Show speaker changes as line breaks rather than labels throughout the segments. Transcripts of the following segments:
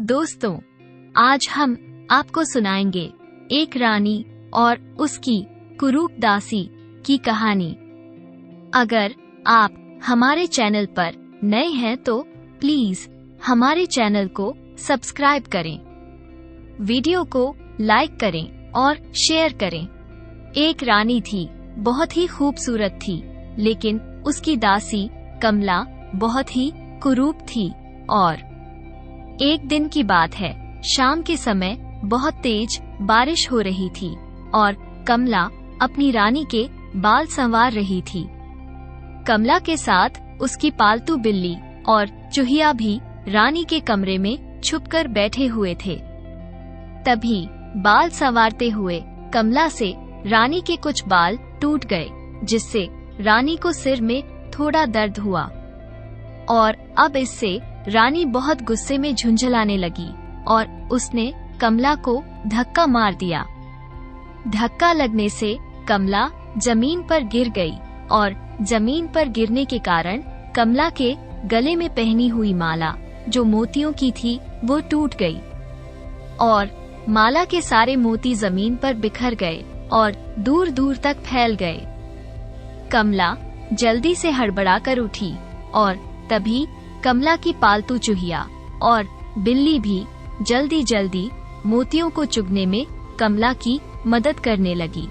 दोस्तों, आज हम आपको सुनाएंगे एक रानी और उसकी कुरूप दासी की कहानी। अगर आप हमारे चैनल पर नए हैं तो प्लीज हमारे चैनल को सब्सक्राइब करें, वीडियो को लाइक करें और शेयर करें। एक रानी थी, बहुत ही खूबसूरत थी, लेकिन उसकी दासी कमला बहुत ही कुरूप थी। और एक दिन की बात है, शाम के समय बहुत तेज बारिश हो रही थी और कमला अपनी रानी के बाल संवार रही थी। कमला के साथ उसकी पालतू बिल्ली और चूहिया भी रानी के कमरे में छुपकर बैठे हुए थे। तभी बाल संवारते हुए कमला से रानी के कुछ बाल टूट गए, जिससे रानी को सिर में थोड़ा दर्द हुआ और अब इससे रानी बहुत गुस्से में झुंझलाने लगी और उसने कमला को धक्का मार दिया। धक्का लगने से कमला जमीन पर गिर गई और जमीन पर गिरने के कारण कमला के गले में पहनी हुई माला, जो मोतियों की थी, वो टूट गई और माला के सारे मोती जमीन पर बिखर गए और दूर दूर तक फैल गए। कमला जल्दी से हड़बड़ा कर उठी और तभी कमला की पालतू चूहिया और बिल्ली भी जल्दी जल्दी मोतियों को चुगने में कमला की मदद करने लगी।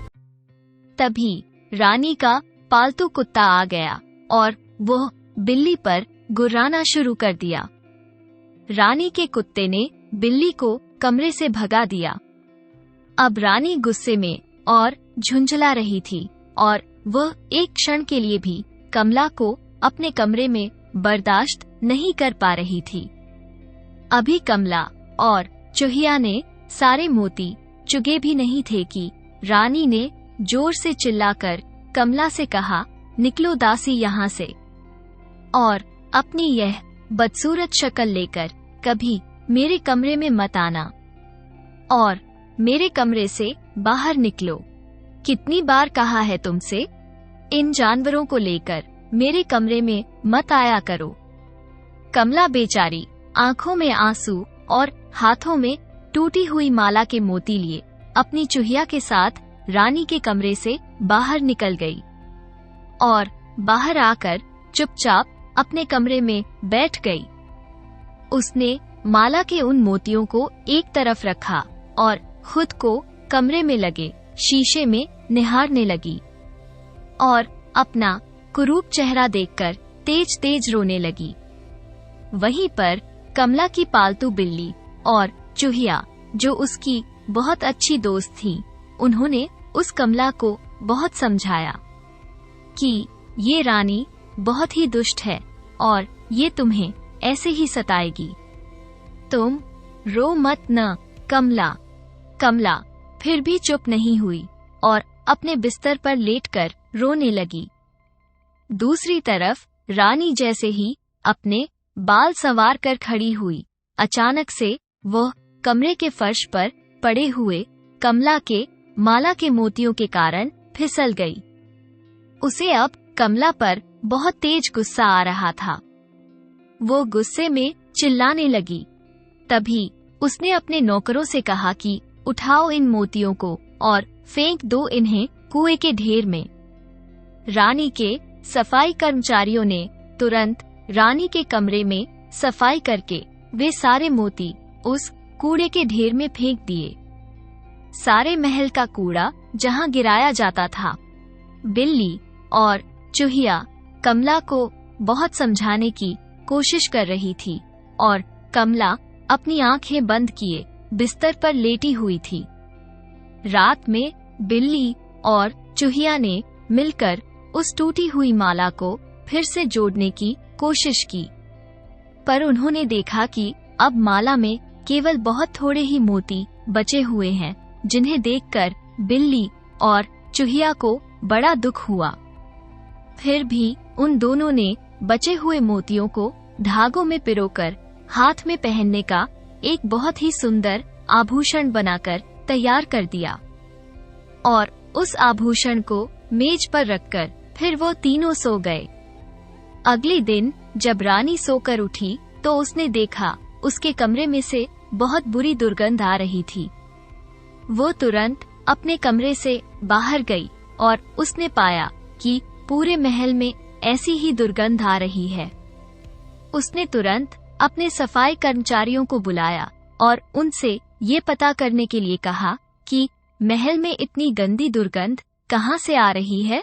तभी रानी का पालतू कुत्ता आ गया और वह बिल्ली पर गुर्राना शुरू कर दिया। रानी के कुत्ते ने बिल्ली को कमरे से भगा दिया। अब रानी गुस्से में और झुंझला रही थी और वह एक क्षण के लिए भी कमला को अपने कमरे में बर्दाश्त नहीं कर पा रही थी। अभी कमला और चूहिया ने सारे मोती चुगे भी नहीं थे कि रानी ने जोर से चिल्लाकर कमला से कहा, निकलो दासी यहाँ से, और अपनी यह बदसूरत शक्ल लेकर कभी मेरे कमरे में मत आना और मेरे कमरे से बाहर निकलो। कितनी बार कहा है तुमसे, इन जानवरों को लेकर मेरे कमरे में मत आया करो। कमला बेचारी आंखों में आंसू और हाथों में टूटी हुई माला के मोती लिए अपनी चूहिया के साथ रानी के कमरे से बाहर निकल गई और बाहर आकर चुपचाप अपने कमरे में बैठ गई। उसने माला के उन मोतियों को एक तरफ रखा और खुद को कमरे में लगे शीशे में निहारने लगी और अपना कुरूप चेहरा देखकर तेज तेज रोने लगी। वहीं पर कमला की पालतू बिल्ली और चूहिया, जो उसकी बहुत अच्छी दोस्त थी, उन्होंने उस कमला को बहुत समझाया कि ये रानी बहुत ही दुष्ट है और ये तुम्हें ऐसे ही सताएगी। तुम रो मत न कमला। कमला फिर भी चुप नहीं हुई और अपने बिस्तर पर लेटकर रोने लगी। दूसरी तरफ रानी जैसे ही अपने बाल संवार कर खड़ी हुई, अचानक से वह कमरे के फर्श पर पड़े हुए कमला के माला के मोतियों के कारण फिसल गई। उसे अब कमला पर बहुत तेज गुस्सा आ रहा था। वो गुस्से में चिल्लाने लगी। तभी उसने अपने नौकरों से कहा कि उठाओ इन मोतियों को और फेंक दो इन्हें कुएं के ढेर में। रानी के सफाई कर्मचारियों ने तुरंत रानी के कमरे में सफाई करके वे सारे मोती उस कूड़े के ढेर में फेंक दिए। सारे महल का कूड़ा जहां गिराया जाता था। बिल्ली और चूहिया कमला को बहुत समझाने की कोशिश कर रही थी और कमला अपनी आंखें बंद किए बिस्तर पर लेटी हुई थी। रात में बिल्ली और चूहिया ने मिलकर उस टूटी हुई माला को फिर से जोड़ने की कोशिश की, पर उन्होंने देखा कि अब माला में केवल बहुत थोड़े ही मोती बचे हुए हैं, जिन्हें देखकर बिल्ली और चूहिया को बड़ा दुख हुआ। फिर भी उन दोनों ने बचे हुए मोतियों को धागों में पिरोकर हाथ में पहनने का एक बहुत ही सुंदर आभूषण बनाकर तैयार कर दिया और उस आभूषण को मेज पर रखकर फिर वो तीनों सो गए। अगले दिन जब रानी सोकर उठी तो उसने देखा उसके कमरे में से बहुत बुरी दुर्गंध आ रही थी। वो तुरंत अपने कमरे से बाहर गई और उसने पाया कि पूरे महल में ऐसी ही दुर्गंध आ रही है। उसने तुरंत अपने सफाई कर्मचारियों को बुलाया और उनसे ये पता करने के लिए कहा कि महल में इतनी गंदी दुर्गंध कहाँ से आ रही है।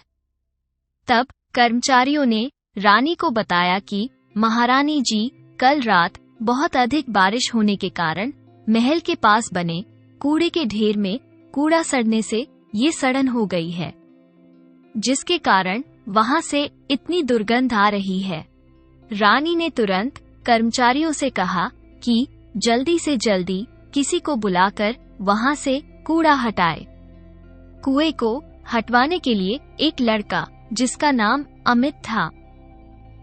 तब कर्मचारियों ने रानी को बताया कि महारानी जी, कल रात बहुत अधिक बारिश होने के कारण महल के पास बने कूड़े के ढेर में कूड़ा सड़ने से ये सड़न हो गई है, जिसके कारण वहां से इतनी दुर्गंध आ रही है। रानी ने तुरंत कर्मचारियों से कहा कि जल्दी से जल्दी किसी को बुलाकर वहां से कूड़ा हटाए। कुएं को हटवाने के लिए एक लड़का जिसका नाम अमित था,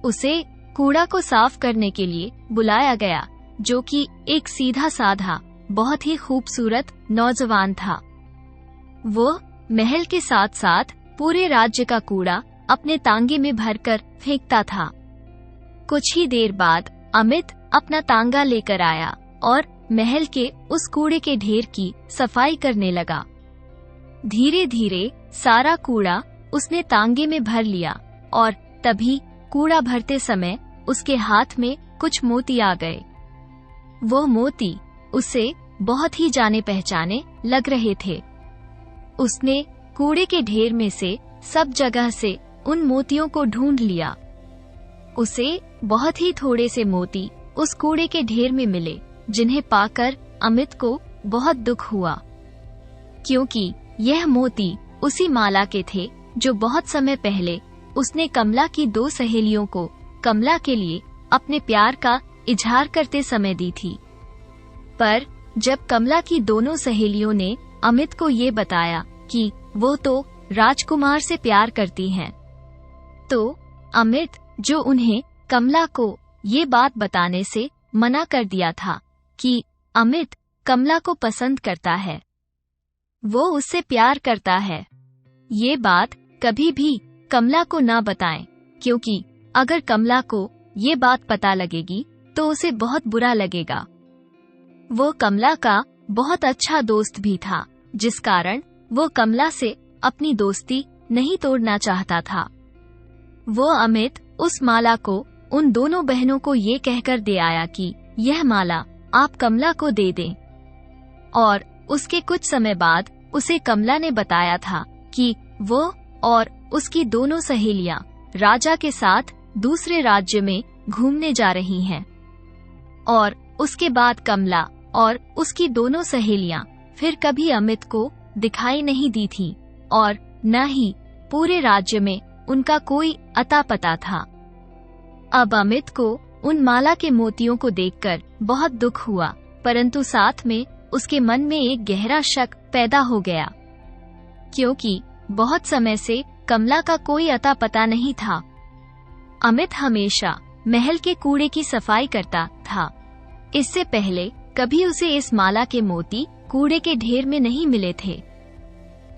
उसे कूड़ा को साफ करने के लिए बुलाया गया, जो कि एक सीधा साधा बहुत ही खूबसूरत नौजवान था। वो महल के साथ साथ पूरे राज्य का कूड़ा अपने तांगे में भरकर फेंकता था। कुछ ही देर बाद अमित अपना तांगा लेकर आया और महल के उस कूड़े के ढेर की सफाई करने लगा। धीरे धीरे सारा कूड़ा उसने तांगे में भर लिया और तभी कूड़ा भरते समय उसके हाथ में कुछ मोती आ गए। वो मोती उसे बहुत ही जाने पहचाने लग रहे थे। उसने कूड़े के ढेर में से सब जगह से उन मोतियों को ढूंढ लिया। उसे बहुत ही थोड़े से मोती उस कूड़े के ढेर में मिले, जिन्हें पाकर अमित को बहुत दुख हुआ, क्योंकि यह मोती उसी माला के थे जो बहुत समय पहले उसने कमला की 2 सहेलियों को कमला के लिए अपने प्यार का इजहार करते समय दी थी। पर जब कमला की दोनों सहेलियों ने अमित को ये बताया कि वो तो राजकुमार से प्यार करती हैं, तो अमित, जो उन्हें कमला को ये बात बताने से मना कर दिया था कि अमित कमला को पसंद करता है, वो उससे प्यार करता है, ये बात कभी भी कमला को ना बताएं, क्योंकि अगर कमला को ये बात पता लगेगी तो उसे बहुत बुरा लगेगा। वो कमला का बहुत अच्छा दोस्त भी था, जिस कारण वो कमला से अपनी दोस्ती नहीं तोड़ना चाहता था। वो अमित उस माला को उन दोनों बहनों को ये कहकर दे आया कि यह माला आप कमला को दे दें, और उसके कुछ समय बाद उसे कमला ने बताया था कि वो और उसकी दोनों सहेलियां राजा के साथ दूसरे राज्य में घूमने जा रही हैं। और उसके बाद कमला और उसकी दोनों सहेलियां फिर कभी अमित को दिखाई नहीं दी थीं, और न ही पूरे राज्य में उनका कोई अता पता था। अब अमित को उन माला के मोतियों को देखकर बहुत दुख हुआ, परंतु साथ में उसके मन में एक गहरा शक पैदा हो गया, क्योंकि बहुत समय से कमला का कोई अता पता नहीं था। अमित हमेशा महल के कूड़े की सफाई करता था। इससे पहले कभी उसे इस माला के मोती कूड़े के ढेर में नहीं मिले थे।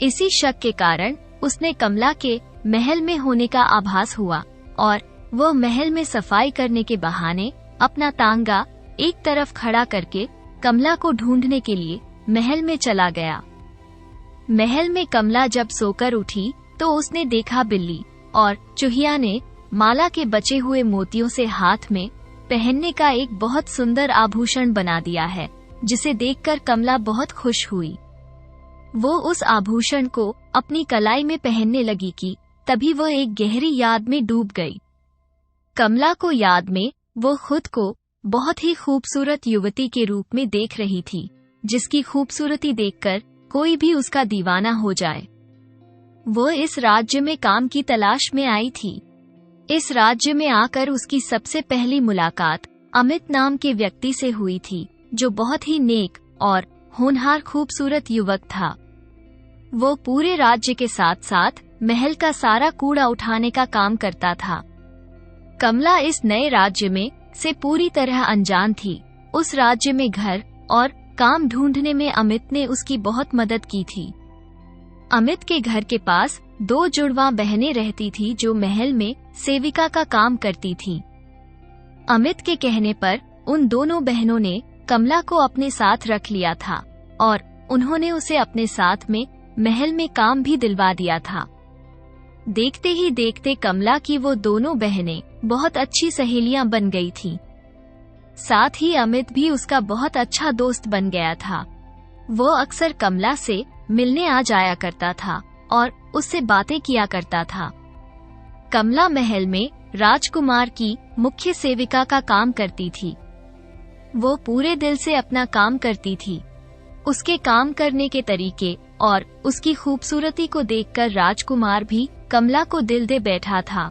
इसी शक के कारण उसने कमला के महल में होने का आभास हुआ और वो महल में सफाई करने के बहाने अपना तांगा एक तरफ खड़ा करके कमला को ढूंढने के लिए महल में चला गया। महल में कमला जब सोकर उठी तो उसने देखा बिल्ली और चूहिया ने माला के बचे हुए मोतियों से हाथ में पहनने का एक बहुत सुंदर आभूषण बना दिया है, जिसे देखकर कमला बहुत खुश हुई। वो उस आभूषण को अपनी कलाई में पहनने लगी कि तभी वो एक गहरी याद में डूब गई। कमला को याद में वो खुद को बहुत ही खूबसूरत युवती के रूप में देख रही थी, जिसकी खूबसूरती देखकर कोई भी उसका दीवाना हो जाए। वो इस राज्य में काम की तलाश में आई थी। इस राज्य में आकर उसकी सबसे पहली मुलाकात अमित नाम के व्यक्ति से हुई थी, जो बहुत ही नेक और होनहार खूबसूरत युवक था। वो पूरे राज्य के साथ साथ महल का सारा कूड़ा उठाने का काम करता था। कमला इस नए राज्य में से पूरी तरह अनजान थी। उस राज्य में घर और काम ढूंढने में अमित ने उसकी बहुत मदद की थी। अमित के घर के पास 2 जुड़वा बहनें रहती थी, जो महल में सेविका का काम करती थीं। अमित के कहने पर उन दोनों बहनों ने कमला को अपने साथ रख लिया था और उन्होंने उसे अपने साथ में महल में काम भी दिलवा दिया था। देखते ही देखते कमला की वो दोनों बहनें बहुत अच्छी सहेलियां बन गई थीं। साथ ही अमित भी उसका बहुत अच्छा दोस्त बन गया था। वो अक्सर कमला से मिलने आ जाया करता था और उससे बातें किया करता था। कमला महल में राजकुमार की मुख्य सेविका का काम करती थी। वो पूरे दिल से अपना काम करती थी। उसके काम करने के तरीके और उसकी खूबसूरती को देखकर राजकुमार भी कमला को दिल दे बैठा था।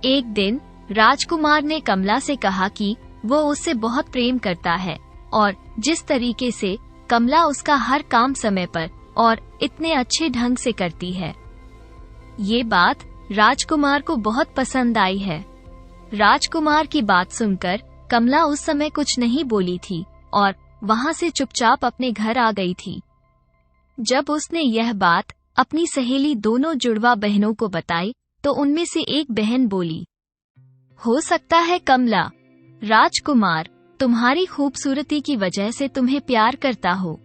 एक दिन राजकुमार ने कमला से कहा कि वो उससे बहुत प्रेम करता है और जिस तरीके से कमला उसका हर काम समय पर और इतने अच्छे ढंग से करती है, ये बात राजकुमार को बहुत पसंद आई है। राजकुमार की बात सुनकर कमला उस समय कुछ नहीं बोली थी और वहां से चुपचाप अपने घर आ गई थी। जब उसने यह बात अपनी सहेली दोनों जुड़वा बहनों को बताई तो उनमें से एक बहन बोली, हो सकता है कमला, राजकुमार तुम्हारी खूबसूरती की वजह से तुम्हें प्यार करता हो।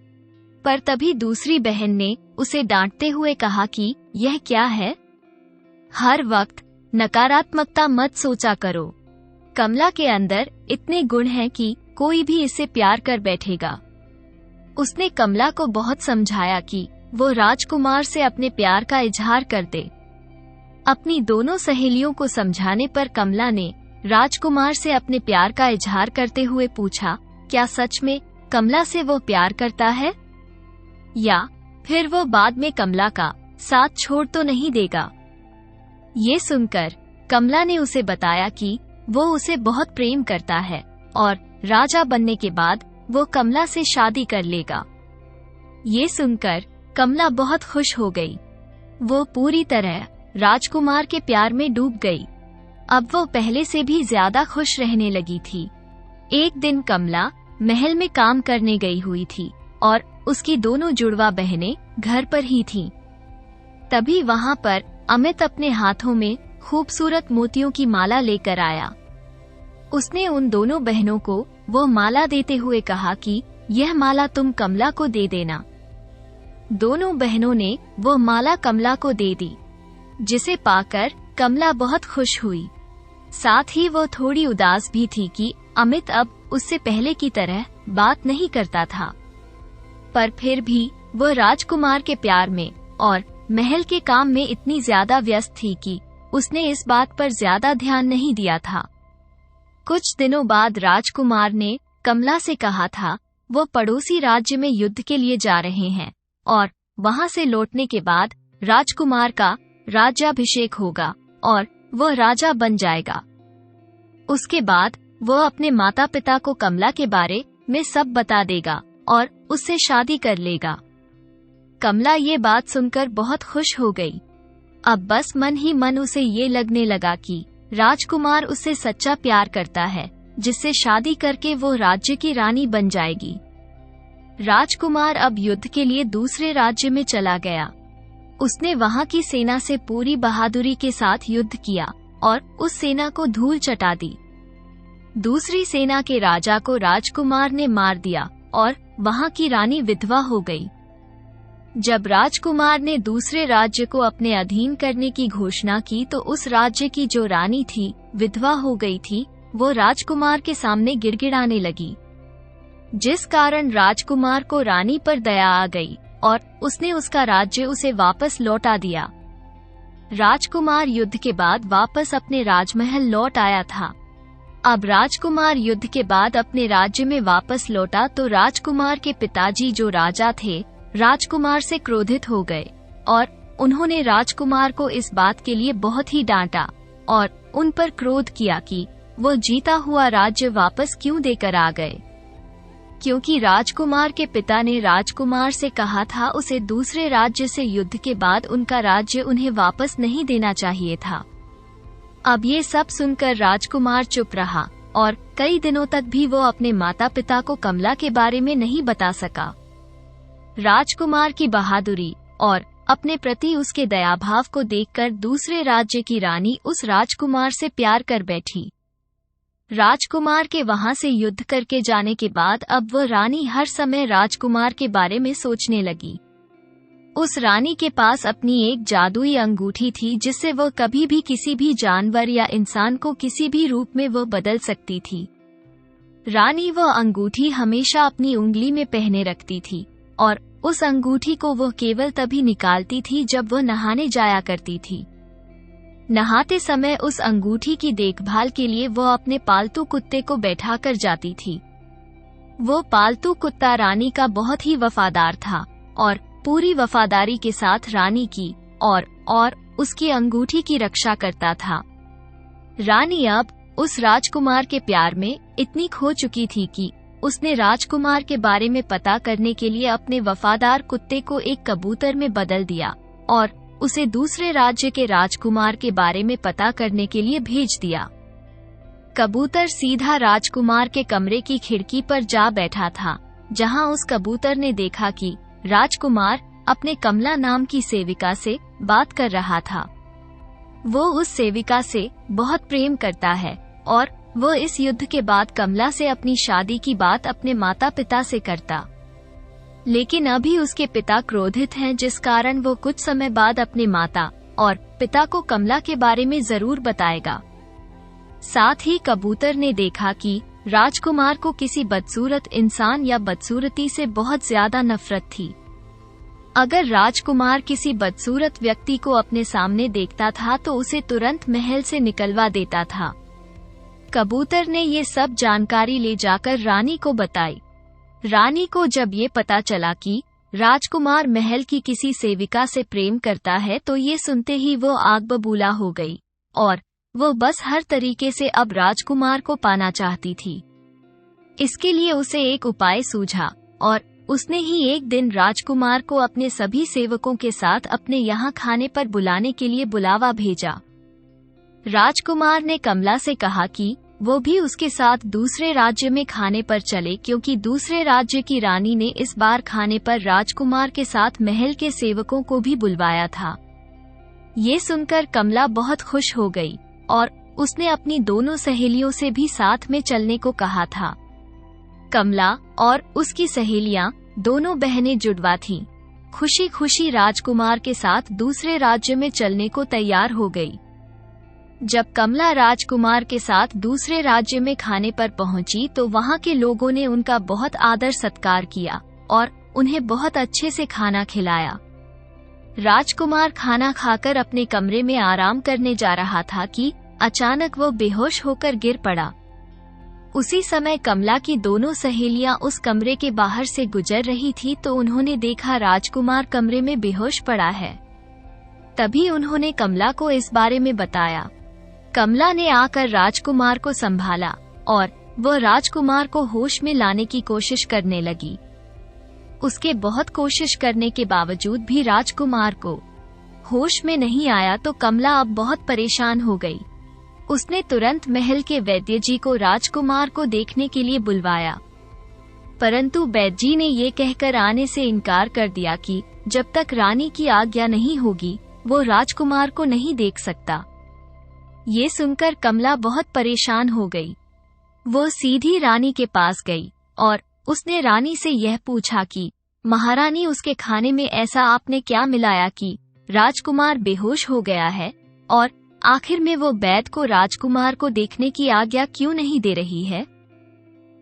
पर तभी दूसरी बहन ने उसे डांटते हुए कहा कि यह क्या है, हर वक्त नकारात्मकता मत सोचा करो। कमला के अंदर इतने गुण हैं कि कोई भी इससे प्यार कर बैठेगा। उसने कमला को बहुत समझाया कि वो राजकुमार से अपने प्यार का इजहार कर दे। अपनी दोनों सहेलियों को समझाने पर कमला ने राजकुमार से अपने प्यार का इजहार करते हुए पूछा, क्या सच में कमला से वो प्यार करता है या फिर वो बाद में कमला का साथ छोड़ तो नहीं देगा। ये सुनकर कमला ने उसे बताया कि वो उसे बहुत प्रेम करता है और राजा बनने के बाद वो कमला से शादी कर लेगा। ये सुनकर कमला बहुत खुश हो गई। वो पूरी तरह राजकुमार के प्यार में डूब गई। अब वो पहले से भी ज्यादा खुश रहने लगी थी। एक दिन कमला महल में काम करने गई हुई थी और उसकी दोनों जुड़वा बहनें घर पर ही थीं। तभी वहां पर अमित अपने हाथों में खूबसूरत मोतियों की माला लेकर आया। उसने उन दोनों बहनों को वो माला देते हुए कहा कि यह माला तुम कमला को दे देना। दोनों बहनों ने वो माला कमला को दे दी, जिसे पाकर कमला बहुत खुश हुई। साथ ही वो थोड़ी उदास भी थी कि अमित अब उससे पहले की तरह बात नहीं करता था। पर फिर भी वो राजकुमार के प्यार में और महल के काम में इतनी ज्यादा व्यस्त थी कि उसने इस बात पर ज्यादा ध्यान नहीं दिया था। कुछ दिनों बाद राजकुमार ने कमला से कहा था वो पड़ोसी राज्य में युद्ध के लिए जा रहे हैं और वहां से लौटने के बाद राजकुमार का राज्याभिषेक होगा और वो राजा बन जाएगा। उसके बाद वो अपने माता पिता को कमला के बारे में सब बता देगा और उससे शादी कर लेगा। कमला ये बात सुनकर बहुत खुश हो गई। अब बस मन ही मन उसे ये लगने लगा कि राजकुमार उससे सच्चा प्यार करता है, जिससे शादी करके वो राज्य की रानी बन जाएगी। राजकुमार अब युद्ध के लिए दूसरे राज्य में चला गया। उसने वहां की सेना से पूरी बहादुरी के साथ युद्ध किया और उस सेना को धूल चटा दी। दूसरी सेना के राजा को राजकुमार ने मार दिया और वहां की रानी विधवा हो गई। जब राजकुमार ने दूसरे राज्य को अपने अधीन करने की घोषणा की तो उस राज्य की जो रानी थी विधवा हो गई थी, वो राजकुमार के सामने गिड़गिड़ाने लगी, जिस कारण राजकुमार को रानी पर दया आ गई और उसने उसका राज्य उसे वापस लौटा दिया। राजकुमार युद्ध के बाद वापस अपने राजमहल लौट आया था। अब राजकुमार युद्ध के बाद अपने राज्य में वापस लौटा तो राजकुमार के पिताजी जो राजा थे राजकुमार से क्रोधित हो गए और उन्होंने राजकुमार को इस बात के लिए बहुत ही डांटा और उन पर क्रोध किया कि वो जीता हुआ राज्य वापस क्यों देकर आ गए, क्योंकि राजकुमार के पिता ने राजकुमार से कहा था उसे दूसरे राज्य से युद्ध के बाद उनका राज्य उन्हें वापस नहीं देना चाहिए था। अब ये सब सुनकर राजकुमार चुप रहा और कई दिनों तक भी वो अपने माता पिता को कमला के बारे में नहीं बता सका। राजकुमार की बहादुरी और अपने प्रति उसके दयाभाव को देखकर दूसरे राज्य की रानी उस राजकुमार से प्यार कर बैठी। राजकुमार के वहां से युद्ध करके जाने के बाद अब वह रानी हर समय राजकुमार के बारे में सोचने लगी। उस रानी के पास अपनी एक जादुई अंगूठी थी जिससे वह कभी भी किसी भी जानवर या इंसान को किसी भी रूप में वह बदल सकती थी। रानी वह अंगूठी हमेशा अपनी उंगली में पहने रखती थी और उस अंगूठी को वह केवल तभी निकालती थी जब वह नहाने जाया करती थी। नहाते समय उस अंगूठी की देखभाल के लिए वह अपने पालतू कुत्ते को बैठाकर जाती थी। वो पालतू कुत्ता रानी का बहुत ही वफादार था और पूरी वफादारी के साथ रानी की और उसकी अंगूठी की रक्षा करता था। रानी अब उस राजकुमार के प्यार में इतनी खो चुकी थी कि उसने राजकुमार के बारे में पता करने के लिए अपने वफादार कुत्ते को एक कबूतर में बदल दिया और उसे दूसरे राज्य के राजकुमार के बारे में पता करने के लिए भेज दिया। कबूतर सीधा राजकुमार के कमरे की खिड़की पर जा बैठा था, जहां उस कबूतर ने देखा कि राजकुमार अपने कमला नाम की सेविका से बात कर रहा था। वो उस सेविका से बहुत प्रेम करता है और वो इस युद्ध के बाद कमला से अपनी शादी की बात अपने माता पिता से करता। लेकिन अभी उसके पिता क्रोधित हैं, जिस कारण वो कुछ समय बाद अपने माता और पिता को कमला के बारे में जरूर बताएगा। साथ ही कबूतर ने देखा कि राजकुमार को किसी बदसूरत इंसान या बदसूरती से बहुत ज्यादा नफरत थी। अगर राजकुमार किसी बदसूरत व्यक्ति को अपने सामने देखता था तो उसे तुरंत महल से निकलवा देता था। कबूतर ने ये सब जानकारी ले जाकर रानी को बताई। रानी को जब ये पता चला कि राजकुमार महल की किसी सेविका से प्रेम करता है तो ये सुनते ही वो आग बबूला हो गई और वो बस हर तरीके से अब राजकुमार को पाना चाहती थी। इसके लिए उसे एक उपाय सूझा और उसने ही एक दिन राजकुमार को अपने सभी सेवकों के साथ अपने यहाँ खाने पर बुलाने के लिए बुलावा भेजा। राजकुमार ने कमला से कहा कि वो भी उसके साथ दूसरे राज्य में खाने पर चले, क्योंकि दूसरे राज्य की रानी ने इस बार खाने पर राजकुमार के साथ महल के सेवकों को भी बुलवाया था। ये सुनकर कमला बहुत खुश हो गई और उसने अपनी दोनों सहेलियों से भी साथ में चलने को कहा था। कमला और उसकी सहेलियां दोनों बहनें जुड़वा थीं। खुशी खुशी राजकुमार के साथ दूसरे राज्य में चलने को तैयार हो गई। जब कमला राजकुमार के साथ दूसरे राज्य में खाने पर पहुंची तो वहां के लोगों ने उनका बहुत आदर सत्कार किया और उन्हें बहुत अच्छे से खाना खिलाया। राजकुमार खाना खाकर अपने कमरे में आराम करने जा रहा था कि अचानक वो बेहोश होकर गिर पड़ा। उसी समय कमला की दोनों सहेलियां उस कमरे के बाहर से गुजर रही थी तो उन्होंने देखा राजकुमार कमरे में बेहोश पड़ा है। तभी उन्होंने कमला को इस बारे में बताया। कमला ने आकर राजकुमार को संभाला और वह राजकुमार को होश में लाने की कोशिश करने लगी। उसके बहुत कोशिश करने के बावजूद भी राजकुमार को होश में नहीं आया तो कमला अब बहुत परेशान हो गई। उसने तुरंत महल के वैद्य जी को राजकुमार को देखने के लिए बुलवाया, परंतु वैद्य जी ने ये कहकर आने से इनकार कर दिया कि जब तक रानी की आज्ञा नहीं होगी वो राजकुमार को नहीं देख सकता। ये सुनकर कमला बहुत परेशान हो गई। वो सीधी रानी के पास गई और उसने रानी से यह पूछा कि महारानी, उसके खाने में ऐसा आपने क्या मिलाया कि राजकुमार बेहोश हो गया है, और आखिर में वो वैद्य को राजकुमार को देखने की आज्ञा क्यों नहीं दे रही है?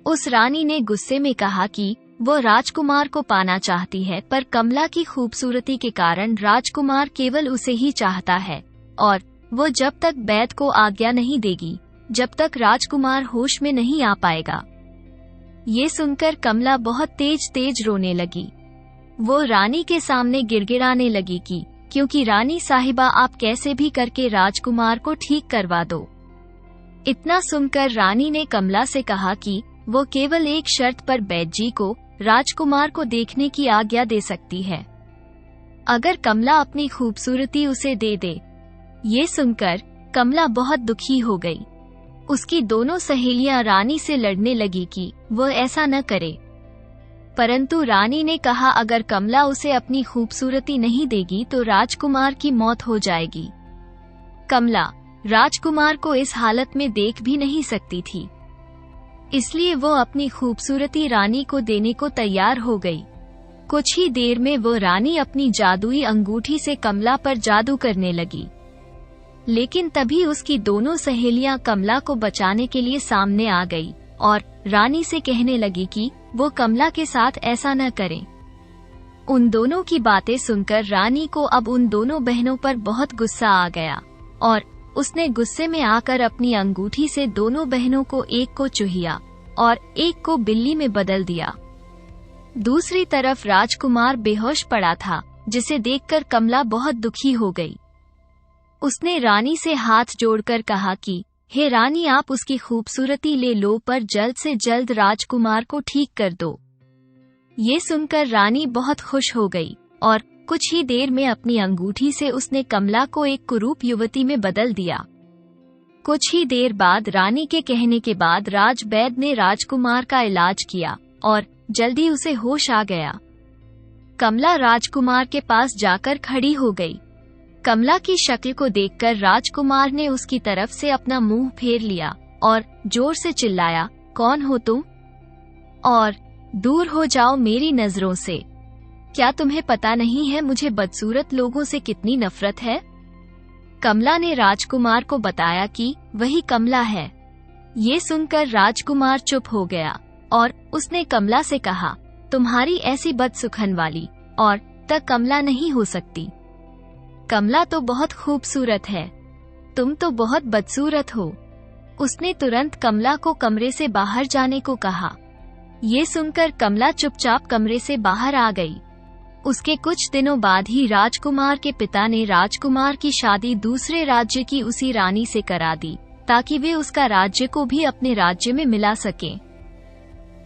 उस रानी ने गुस्से में कहा कि वो राजकुमार को पाना चाहती है, पर कमला की खूबसूरती के कारण राजकुमार केवल उसे ही चाहता है और वो जब तक वैद्य को आज्ञा नहीं देगी जब तक राजकुमार होश में नहीं आ पाएगा। ये सुनकर कमला बहुत तेज तेज रोने लगी। वो रानी के सामने गिड़गिड़ाने लगी कि क्योंकि रानी साहिबा, आप कैसे भी करके राजकुमार को ठीक करवा दो। इतना सुनकर रानी ने कमला से कहा कि वो केवल एक शर्त पर वैद्य जी को राजकुमार को देखने की आज्ञा दे सकती है, अगर कमला अपनी खूबसूरती उसे दे दे। ये सुनकर कमला बहुत दुखी हो गई। उसकी दोनों सहेलियां रानी से लड़ने लगी कि वह ऐसा न करे, परंतु रानी ने कहा अगर कमला उसे अपनी खूबसूरती नहीं देगी तो राजकुमार की मौत हो जाएगी। कमला राजकुमार को इस हालत में देख भी नहीं सकती थी। इसलिए वो अपनी खूबसूरती रानी को देने को तैयार हो गई। कुछ ही देर में वो रानी अपनी जादुई अंगूठी से कमला पर जादू करने लगी। लेकिन तभी उसकी दोनों सहेलियां कमला को बचाने के लिए सामने आ गई और रानी से कहने लगी कि वो कमला के साथ ऐसा न करें। उन दोनों की बातें सुनकर रानी को अब उन दोनों बहनों पर बहुत गुस्सा आ गया और उसने गुस्से में आकर अपनी अंगूठी से दोनों बहनों को, एक को चूहिया और एक को बिल्ली में बदल दिया। दूसरी तरफ राजकुमार बेहोश पड़ा था, जिसे देखकर कमला बहुत दुखी हो गई। उसने रानी से हाथ जोड़कर कहा कि हे रानी, आप उसकी खूबसूरती ले लो, पर जल्द से जल्द राजकुमार को ठीक कर दो। ये सुनकर रानी बहुत खुश हो गई और कुछ ही देर में अपनी अंगूठी से उसने कमला को एक कुरूप युवती में बदल दिया। कुछ ही देर बाद रानी के कहने के बाद राजवैद्य ने राजकुमार का इलाज किया और जल्दी उसे होश आ गया। कमला राजकुमार के पास जाकर खड़ी हो गई। कमला की शक्ल को देखकर राजकुमार ने उसकी तरफ से अपना मुंह फेर लिया और जोर से चिल्लाया, कौन हो तुम? और दूर हो जाओ मेरी नजरों से। क्या तुम्हें पता नहीं है मुझे बदसूरत लोगों से कितनी नफरत है? कमला ने राजकुमार को बताया कि वही कमला है। ये सुनकर राजकुमार चुप हो गया और उसने कमला से कहा, तुम्हारी ऐसी बदसुखन वाली और तक कमला नहीं हो सकती। कमला तो बहुत खूबसूरत है, तुम तो बहुत बदसूरत हो। उसने तुरंत कमला को कमरे से बाहर जाने को कहा। ये सुनकर कमला चुपचाप कमरे से बाहर आ गई। उसके कुछ दिनों बाद ही राजकुमार के पिता ने राजकुमार की शादी दूसरे राज्य की उसी रानी से करा दी, ताकि वे उसका राज्य को भी अपने राज्य में मिला सकें।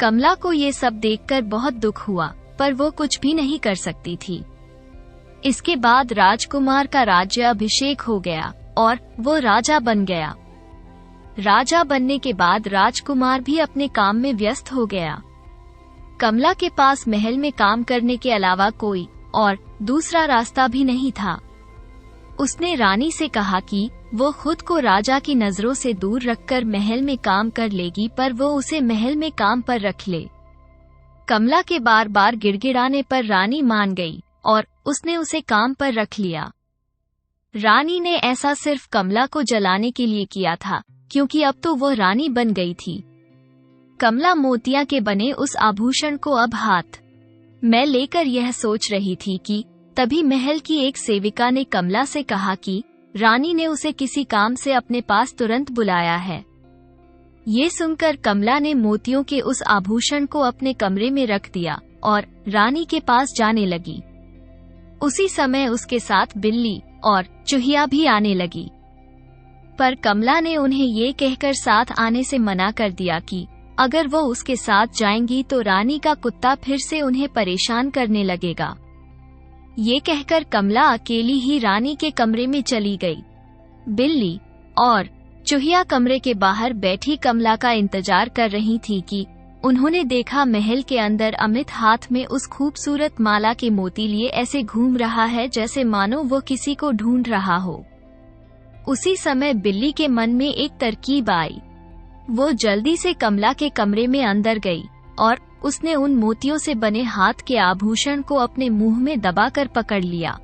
कमला को ये सब देखकर बहुत दुख हुआ, पर वो कुछ भी नहीं कर सकती थी। इसके बाद राजकुमार का राज्य अभिषेक हो गया और वो राजा बन गया। राजा बनने के बाद राजकुमार भी अपने काम में व्यस्त हो गया। कमला के पास महल में काम करने के अलावा कोई और दूसरा रास्ता भी नहीं था। उसने रानी से कहा कि वो खुद को राजा की नजरों से दूर रखकर महल में काम कर लेगी, पर वो उसे महल में काम पर रख ले। कमला के बार बार गिड़गिड़ाने पर रानी मान गई और उसने उसे काम पर रख लिया। रानी ने ऐसा सिर्फ कमला को जलाने के लिए किया था, क्योंकि अब तो वो रानी बन गई थी। कमला मोतिया के बने उस आभूषण को अब हाथ में लेकर यह सोच रही थी कि तभी महल की एक सेविका ने कमला से कहा कि रानी ने उसे किसी काम से अपने पास तुरंत बुलाया है। ये सुनकर कमला ने मोतियों के उस आभूषण को अपने कमरे में रख दिया और रानी के पास जाने लगी। उसी समय उसके साथ बिल्ली और चूहिया भी आने लगी, पर कमला ने उन्हें ये कहकर साथ आने से मना कर दिया कि अगर वो उसके साथ जाएंगी तो रानी का कुत्ता फिर से उन्हें परेशान करने लगेगा। ये कहकर कमला अकेली ही रानी के कमरे में चली गई। बिल्ली और चूहिया कमरे के बाहर बैठी कमला का इंतजार कर रही थी कि उन्होंने देखा महल के अंदर अमित हाथ में उस खूबसूरत माला के मोती लिए ऐसे घूम रहा है जैसे मानो वो किसी को ढूंढ रहा हो। उसी समय बिल्ली के मन में एक तरकीब आई। वो जल्दी से कमला के कमरे में अंदर गई और उसने उन मोतियों से बने हाथ के आभूषण को अपने मुंह में दबाकर पकड़ लिया।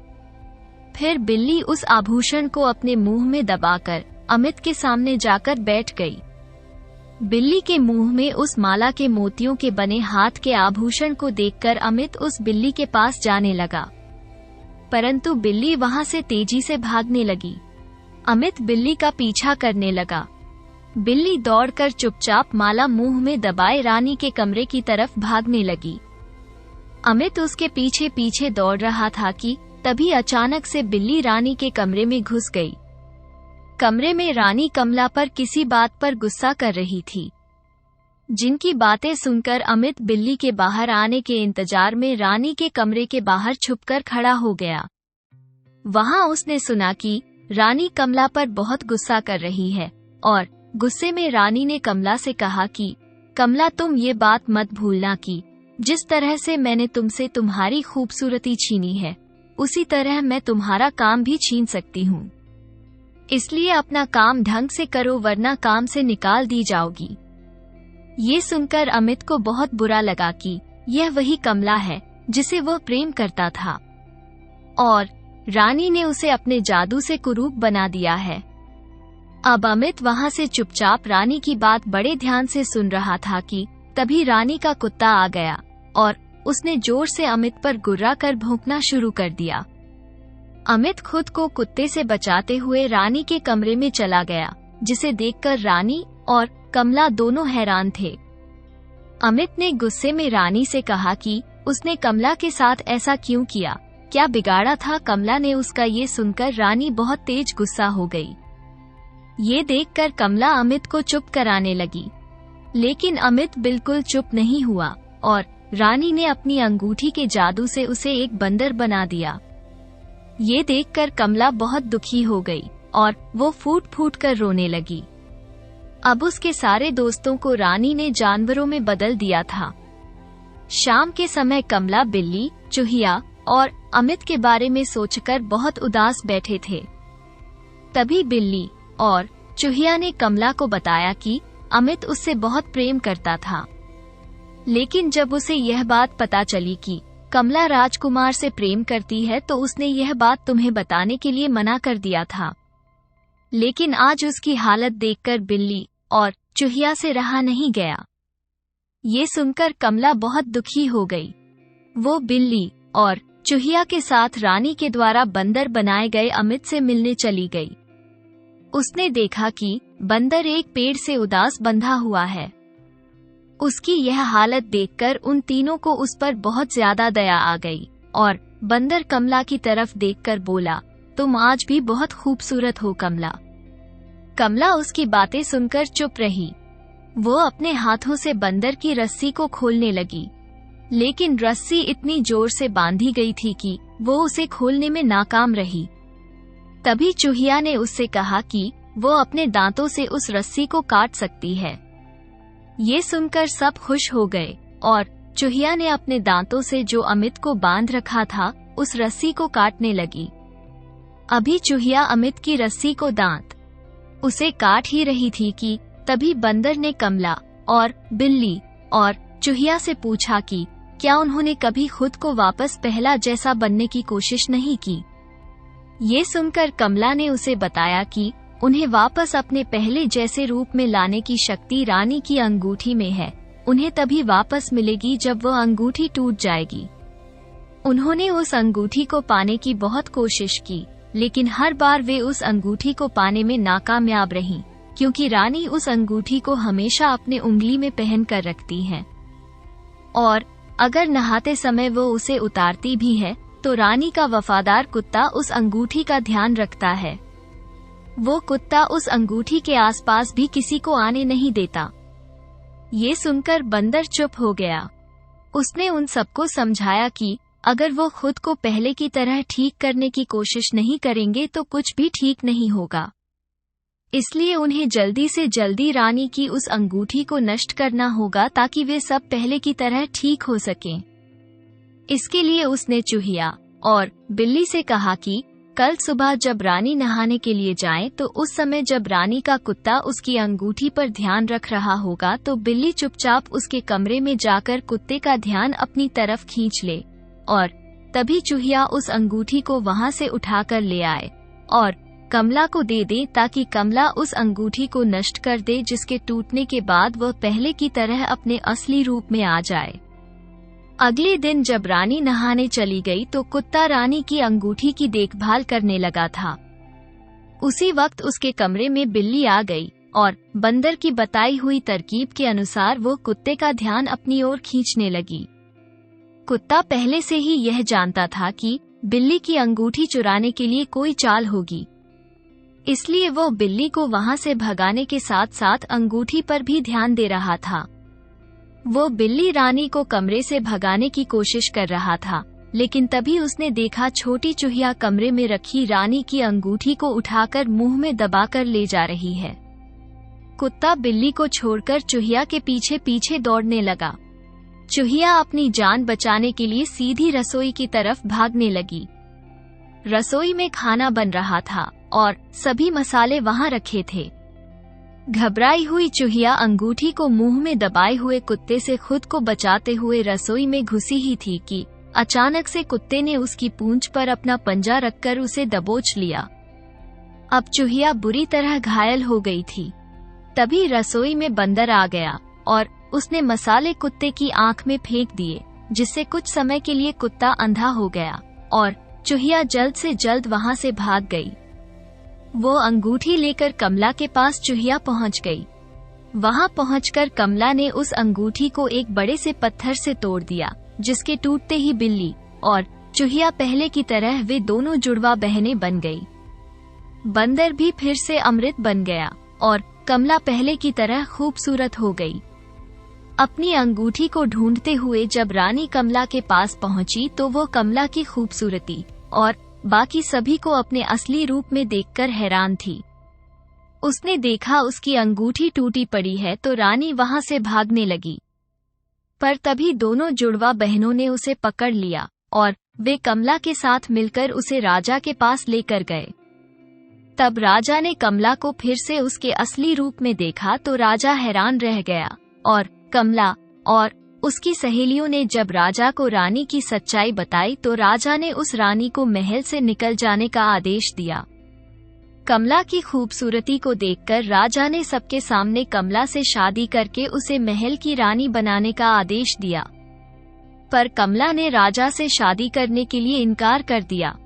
फिर बिल्ली उस आभूषण को अपने मुंह में दबाकर अमित के सामने जाकर बैठ गई। बिल्ली के मुंह में उस माला के मोतियों के बने हाथ के आभूषण को देखकर अमित उस बिल्ली के पास जाने लगा, परंतु बिल्ली वहां से तेजी से भागने लगी। अमित बिल्ली का पीछा करने लगा। बिल्ली दौड़कर चुपचाप माला मुंह में दबाए रानी के कमरे की तरफ भागने लगी। अमित उसके पीछे पीछे दौड़ रहा था कि तभी अचानक से बिल्ली रानी के कमरे में घुस गई। कमरे में रानी कमला पर किसी बात पर गुस्सा कर रही थी, जिनकी बातें सुनकर अमित बिल्ली के बाहर आने के इंतजार में रानी के कमरे के बाहर छुपकर खड़ा हो गया। वहां उसने सुना कि रानी कमला पर बहुत गुस्सा कर रही है और गुस्से में रानी ने कमला से कहा कि कमला, तुम ये बात मत भूलना कि जिस तरह से मैंने तुमसे तुम्हारी खूबसूरती छीनी है, उसी तरह मैं तुम्हारा काम भी छीन सकती हूँ। इसलिए अपना काम ढंग से करो, वरना काम से निकाल दी जाओगी। ये सुनकर अमित को बहुत बुरा लगा कि यह वही कमला है जिसे वह प्रेम करता था और रानी ने उसे अपने जादू से कुरूप बना दिया है। अब अमित वहां से चुपचाप रानी की बात बड़े ध्यान से सुन रहा था कि तभी रानी का कुत्ता आ गया और उसने जोर से अमित पर गुर्रा कर भौंकना शुरू कर दिया। अमित खुद को कुत्ते से बचाते हुए रानी के कमरे में चला गया, जिसे देखकर रानी और कमला दोनों हैरान थे। अमित ने गुस्से में रानी से कहा कि उसने कमला के साथ ऐसा क्यों किया, क्या बिगाड़ा था कमला ने उसका। ये सुनकर रानी बहुत तेज गुस्सा हो गई। ये देखकर कमला अमित को चुप कराने लगी, लेकिन अमित बिल्कुल चुप नहीं हुआ और रानी ने अपनी अंगूठी के जादू से उसे एक बंदर बना दिया। ये देखकर कमला बहुत दुखी हो गई और वो फूट फूट कर रोने लगी। अब उसके सारे दोस्तों को रानी ने जानवरों में बदल दिया था। शाम के समय कमला बिल्ली, चूहिया और अमित के बारे में सोचकर बहुत उदास बैठे थे। तभी बिल्ली और चूहिया ने कमला को बताया कि अमित उससे बहुत प्रेम करता था, लेकिन जब उसे यह बात पता चली कि कमला राजकुमार से प्रेम करती है तो उसने यह बात तुम्हें बताने के लिए मना कर दिया था। लेकिन आज उसकी हालत देखकर बिल्ली और चूहिया से रहा नहीं गया। ये सुनकर कमला बहुत दुखी हो गई। वो बिल्ली और चूहिया के साथ रानी के द्वारा बंदर बनाए गए अमित से मिलने चली गई। उसने देखा कि बंदर एक पेड़ से उदास बंधा हुआ है। उसकी यह हालत देखकर उन तीनों को उस पर बहुत ज्यादा दया आ गई और बंदर कमला की तरफ देखकर बोला, तुम आज भी बहुत खूबसूरत हो कमला। कमला उसकी बातें सुनकर चुप रही। वो अपने हाथों से बंदर की रस्सी को खोलने लगी, लेकिन रस्सी इतनी जोर से बांधी गई थी कि वो उसे खोलने में नाकाम रही। तभी चूहिया ने उससे कहा कि वो अपने दांतों से उस रस्सी को काट सकती है। ये सुनकर सब खुश हो गए और चूहिया ने अपने दांतों से जो अमित को बांध रखा था उस रस्सी को काटने लगी। अभी चूहिया अमित की रस्सी को दांत उसे काट ही रही थी कि तभी बंदर ने कमला और बिल्ली और चूहिया से पूछा कि क्या उन्होंने कभी खुद को वापस पहला जैसा बनने की कोशिश नहीं की। ये सुनकर कमला ने उसे बताया कि उन्हें वापस अपने पहले जैसे रूप में लाने की शक्ति रानी की अंगूठी में है। उन्हें तभी वापस मिलेगी जब वह अंगूठी टूट जाएगी। उन्होंने उस अंगूठी को पाने की बहुत कोशिश की, लेकिन हर बार वे उस अंगूठी को पाने में नाकामयाब रहीं, क्योंकि रानी उस अंगूठी को हमेशा अपने उंगली में पहन कर रखती है और अगर नहाते समय वो उसे उतारती भी है तो रानी का वफादार कुत्ता उस अंगूठी का ध्यान रखता है। वो कुत्ता उस अंगूठी के आसपास भी किसी को आने नहीं देता। ये सुनकर बंदर चुप हो गया। उसने उन सबको समझाया कि अगर वो खुद को पहले की तरह ठीक करने की कोशिश नहीं करेंगे तो कुछ भी ठीक नहीं होगा। इसलिए उन्हें जल्दी से जल्दी रानी की उस अंगूठी को नष्ट करना होगा ताकि वे सब पहले की तरह ठीक हो सकें। इसके लिए उसने चूहिया और बिल्ली से कहा कि कल सुबह जब रानी नहाने के लिए जाए तो उस समय जब रानी का कुत्ता उसकी अंगूठी पर ध्यान रख रहा होगा तो बिल्ली चुपचाप उसके कमरे में जाकर कुत्ते का ध्यान अपनी तरफ खींच ले और तभी चूहिया उस अंगूठी को वहां से उठाकर ले आए और कमला को दे दे ताकि कमला उस अंगूठी को नष्ट कर दे, जिसके टूटने के बाद वह पहले की तरह अपने असली रूप में आ जाए। अगले दिन जब रानी नहाने चली गई तो कुत्ता रानी की अंगूठी की देखभाल करने लगा था। उसी वक्त उसके कमरे में बिल्ली आ गई और बंदर की बताई हुई तरकीब के अनुसार वो कुत्ते का ध्यान अपनी ओर खींचने लगी। कुत्ता पहले से ही यह जानता था कि बिल्ली की अंगूठी चुराने के लिए कोई चाल होगी, इसलिए वो बिल्ली को वहां से भगाने के साथ साथ अंगूठी पर भी ध्यान दे रहा था। वो बिल्ली रानी को कमरे से भगाने की कोशिश कर रहा था, लेकिन तभी उसने देखा छोटी चूहिया कमरे में रखी रानी की अंगूठी को उठाकर मुंह में दबाकर ले जा रही है। कुत्ता बिल्ली को छोड़कर चूहिया के पीछे पीछे दौड़ने लगा। चूहिया अपनी जान बचाने के लिए सीधी रसोई की तरफ भागने लगी। रसोई में खाना बन रहा था और सभी मसाले वहां रखे थे। घबराई हुई चूहिया अंगूठी को मुंह में दबाए हुए कुत्ते से खुद को बचाते हुए रसोई में घुसी ही थी कि अचानक से कुत्ते ने उसकी पूंछ पर अपना पंजा रखकर उसे दबोच लिया। अब चूहिया बुरी तरह घायल हो गई थी। तभी रसोई में बंदर आ गया और उसने मसाले कुत्ते की आंख में फेंक दिए, जिससे कुछ समय के लिए कुत्ता अंधा हो गया और चूहिया जल्द से जल्द वहां से भाग गई। वो अंगूठी लेकर कमला के पास चूहिया पहुंच गई। वहां पहुंचकर कमला ने उस अंगूठी को एक बड़े से पत्थर से तोड़ दिया, जिसके टूटते ही बिल्ली और चूहिया पहले की तरह वे दोनों जुड़वा बहनें बन गई। बंदर भी फिर से अमृत बन गया और कमला पहले की तरह खूबसूरत हो गई। अपनी अंगूठी को ढूंढते हुए जब रानी कमला के पास पहुंची तो वो कमला की खूबसूरती और बाकी सभी को अपने असली रूप में देखकर हैरान थी। उसने देखा उसकी अंगूठी टूटी पड़ी है तो रानी वहां से भागने लगी, पर तभी दोनों जुड़वा बहनों ने उसे पकड़ लिया और वे कमला के साथ मिलकर उसे राजा के पास लेकर गए। तब राजा ने कमला को फिर से उसके असली रूप में देखा तो राजा हैरान रह गया और कमला और उसकी सहेलियों ने जब राजा को रानी की सच्चाई बताई तो राजा ने उस रानी को महल से निकल जाने का आदेश दिया। कमला की खूबसूरती को देखकर राजा ने सबके सामने कमला से शादी करके उसे महल की रानी बनाने का आदेश दिया, पर कमला ने राजा से शादी करने के लिए इनकार कर दिया।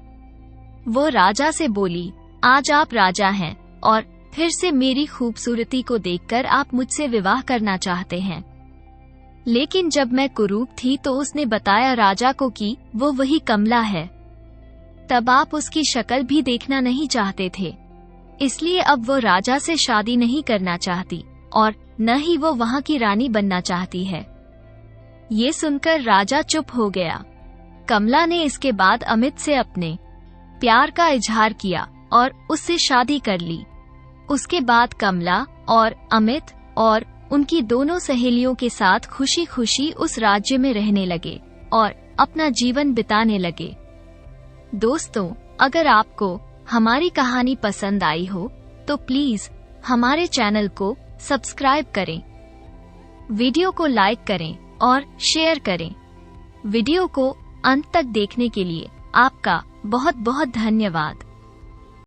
वो राजा से बोली, आज आप राजा हैं और फिर से मेरी खूबसूरती को देखकर आप मुझसे विवाह करना चाहते हैं। लेकिन जब मैं कुरूप थी तो उसने बताया राजा को कि वो वही कमला है। तब आप उसकी शक्ल भी देखना नहीं चाहते थे, इसलिए अब वो राजा से शादी नहीं करना चाहती और न ही वो वहाँ की रानी बनना चाहती है। ये सुनकर राजा चुप हो गया। कमला ने इसके बाद अमित से अपने प्यार का इजहार किया और उससे शादी कर ली। उसके बाद कमला और अमित और उनकी दोनों सहेलियों के साथ खुशी खुशी उस राज्य में रहने लगे और अपना जीवन बिताने लगे। दोस्तों, अगर आपको हमारी कहानी पसंद आई हो तो प्लीज हमारे चैनल को सब्सक्राइब करें, वीडियो को लाइक करें और शेयर करें। वीडियो को अंत तक देखने के लिए आपका बहुत बहुत धन्यवाद।